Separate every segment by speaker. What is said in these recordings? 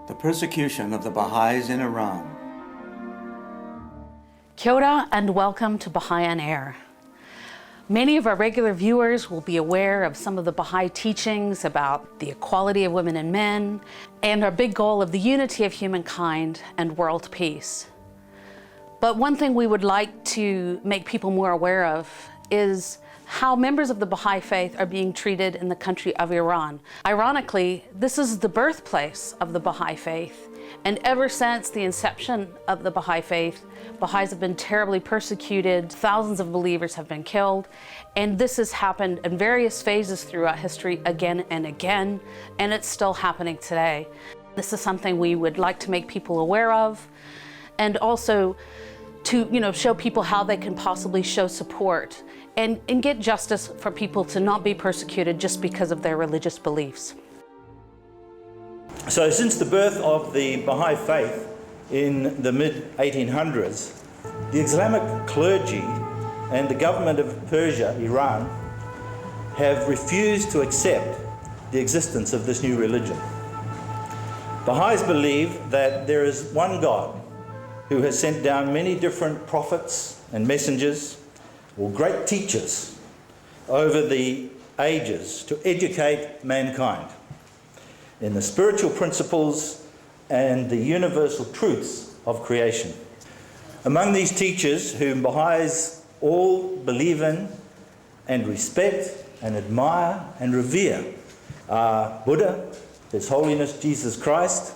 Speaker 1: The persecution of the Baha'is in Iran.
Speaker 2: Kia ora and welcome to Baha'i on Air. Many of our regular viewers will be aware of some of the Baha'i teachings about the equality of women and men and our big goal of the unity of humankind and world peace. But one thing we would like to make people more aware of is how members of the Bahá'í Faith are being treated in the country of Iran. Ironically, this is the birthplace of the Bahá'í Faith, and ever since the inception of the Bahá'í Faith, Baha'is have been terribly persecuted, thousands of believers have been killed, and this has happened in various phases throughout history again and again, and it's still happening today. This is something we would like to make people aware of, and also to show people how they can possibly show support and get justice for people to not be persecuted just because of their religious beliefs.
Speaker 3: So since the birth of the Bahá'í Faith in the mid-1800s, the Islamic clergy and the government of Persia, Iran, have refused to accept the existence of this new religion. Baha'is believe that there is one God who has sent down many different prophets and messengers, or great teachers, over the ages to educate mankind in the spiritual principles and the universal truths of creation. Among these teachers, whom Baha'is all believe in and respect and admire and revere, are Buddha, His Holiness Jesus Christ,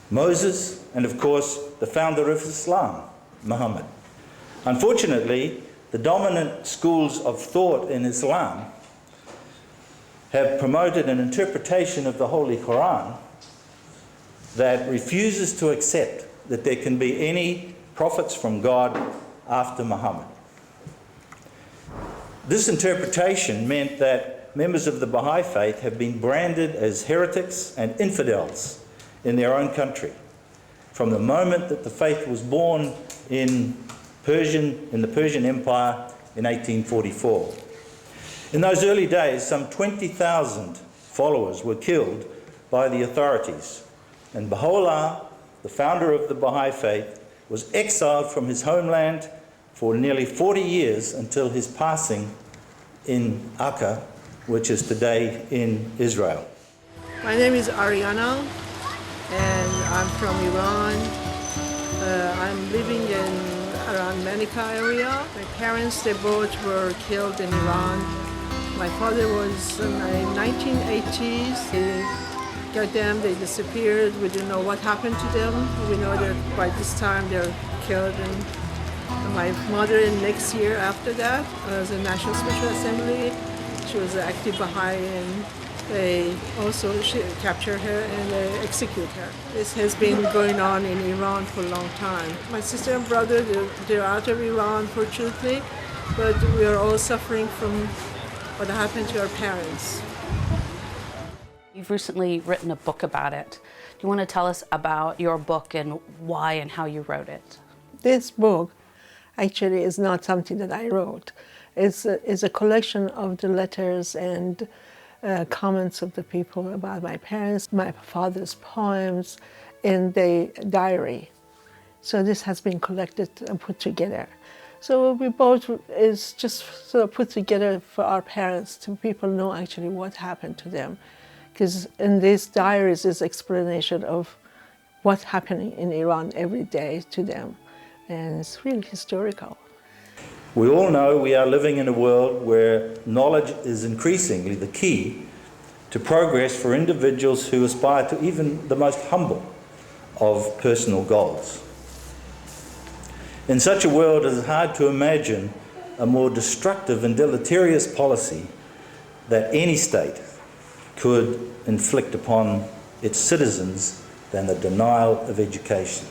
Speaker 3: Moses, and of course the founder of Islam, Muhammad. Unfortunately, the dominant schools of thought in Islam have promoted an interpretation of the Holy Quran that refuses to accept that there can be any prophets from God after Muhammad. This interpretation meant that members of the Baha'i Faith have been branded as heretics and infidels in their own country from the moment that the faith was born in the Persian Empire in 1844. In those early days, some 20,000 followers were killed by the authorities, and Baha'u'llah, the founder of the Baha'i Faith, was exiled from his homeland for nearly 40 years until his passing in Akka, which is today in Israel.
Speaker 4: My name is Ariana, and I'm from Iran. I'm living in around Manica area. My parents, they both were killed in Iran. My father was in the 1980s. They got them, they disappeared. We didn't know what happened to them. We know that by this time they're killed. And my mother, in next year after that, was in National Special Assembly. She was an active Baha'i, and they also captured her and they execute her. This has been going on in Iran for a long time. My sister and brother, they're out of Iran, fortunately, but we are all suffering from what happened to our parents.
Speaker 2: You've recently written a book about it. Do you want to tell us about your book and why and how you wrote it?
Speaker 4: This book actually is not something that I wrote. It's a collection of the letters and comments of the people about my parents, my father's poems, in the diary. So this has been collected and put together. So we both is just sort of put together for our parents, to people know actually what happened to them. Because in these diaries is explanation of what's happening in Iran every day to them. And it's really historical.
Speaker 3: We all know we are living in a world where knowledge is increasingly the key to progress for individuals who aspire to even the most humble of personal goals. In such a world, it is hard to imagine a more destructive and deleterious policy that any state could inflict upon its citizens than the denial of education.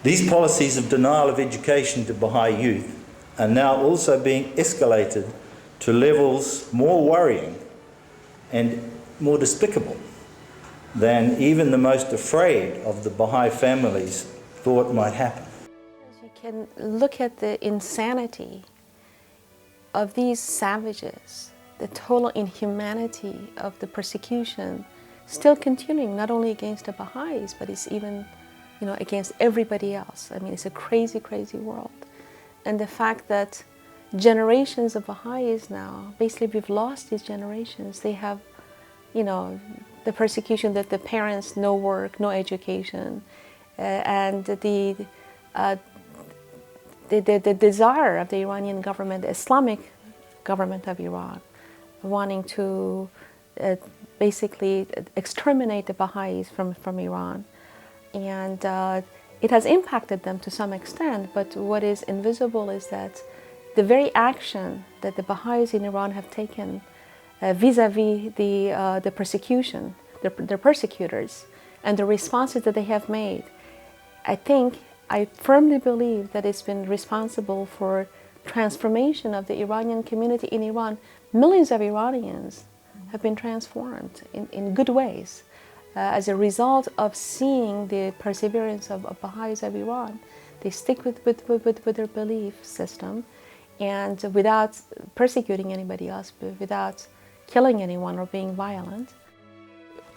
Speaker 3: These policies of denial of education to Baha'i youth are now also being escalated to levels more worrying and more despicable than even the most afraid of the Baha'i families thought might happen.
Speaker 5: You can look at the insanity of these savages, the total inhumanity of the persecution still continuing, not only against the Baha'is, but it's even, against everybody else. I mean, it's a crazy, crazy world. And the fact that generations of Baha'is now, basically we've lost these generations. They have, the persecution that the parents, no work, no education, and the desire of the Iranian government, the Islamic government of Iran, wanting to basically exterminate the Baha'is from Iran. And it has impacted them to some extent, but what is invisible is that the very action that the Baha'is in Iran have taken vis-a-vis the persecution, their persecutors, and the responses that they have made, I firmly believe that it's been responsible for transformation of the Iranian community in Iran. Millions of Iranians have been transformed in good ways as a result of seeing the perseverance of Baha'is of Iran. They stick with their belief system, and without persecuting anybody else, without killing anyone or being violent.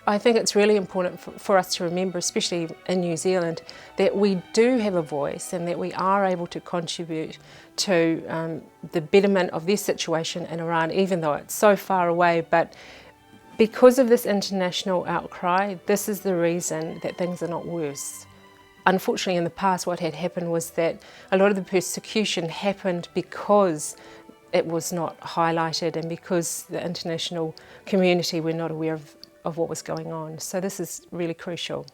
Speaker 6: I think it's really important for us to remember, especially in New Zealand, that we do have a voice and that we are able to contribute to the betterment of this situation in Iran, even though it's so far away. But because of this international outcry, this is the reason that things are not worse. Unfortunately, in the past, what had happened was that a lot of the persecution happened because it was not highlighted and because the international community were not aware of what was going on. So this is really crucial.